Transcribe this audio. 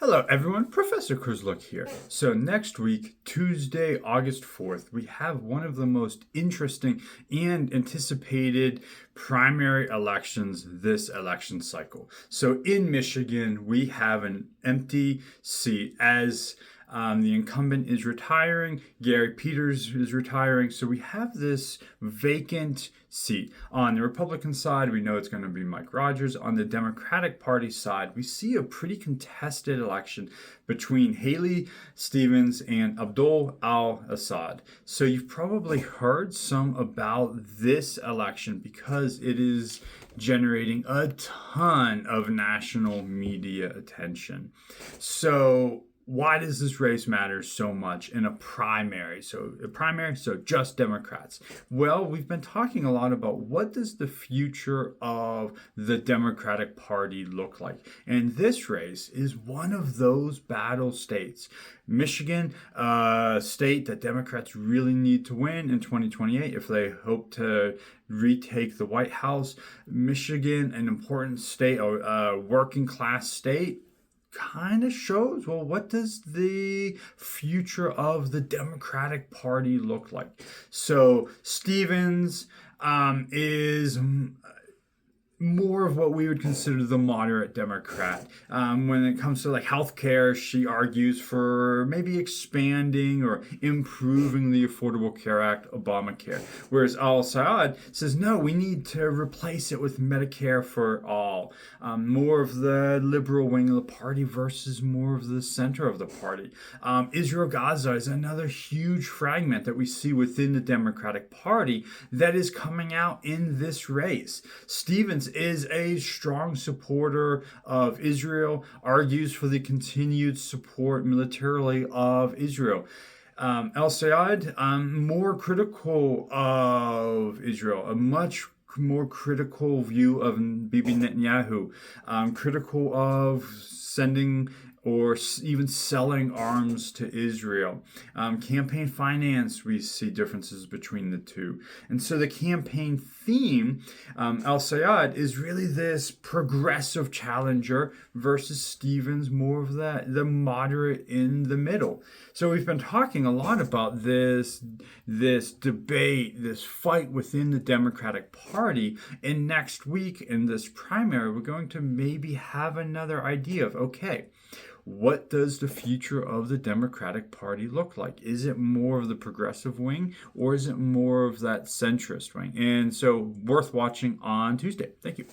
Hello everyone, Professor Kurzlook here. So next week, Tuesday, August 4th, we have one of the most interesting and anticipated primary elections this election cycle. So in Michigan, we have an empty seat as the incumbent is retiring, Gary Peters is retiring, so we have this vacant seat. On the Republican side, we know it's going to be Mike Rogers. On the Democratic Party side, we see a pretty contested election between Haley Stevens and Abdul El-Sayed. So you've probably heard some about this election because it is generating a ton of national media attention. So why does this race matter so much in a primary? So just Democrats. Well, we've been talking a lot about what does the future of the Democratic Party look like. And this race is one of those battle states. Michigan, a state that Democrats really need to win in 2028 if they hope to retake the White House. Michigan, an important state, a working class state, kind of shows, well, what does the future of the Democratic Party look like? So Stevens is more of what we would consider the moderate Democrat. When it comes to like healthcare, she argues for maybe expanding or improving the Affordable Care Act, Obamacare. Whereas El-Sayed says, no, we need to replace it with Medicare for all. More of the liberal wing of the party versus more of the center of the party. Israel-Gaza is another huge fragment that we see within the Democratic Party that is coming out in this race. Stevens is a strong supporter of Israel, argues for the continued support militarily of Israel. El-Sayed, more critical of Israel, a much more critical view of Bibi Netanyahu, critical of sending or even selling arms to Israel. Campaign finance, we see differences between the two. And so the campaign theme, El-Sayed, is really this progressive challenger versus Stevens, more of the moderate in the middle. So we've been talking a lot about this debate, this fight within the Democratic Party. And next week in this primary, we're going to maybe have another idea of, okay, what does the future of the Democratic Party look like? Is it more of the progressive wing or is it more of that centrist wing? And so worth watching on Tuesday. Thank you.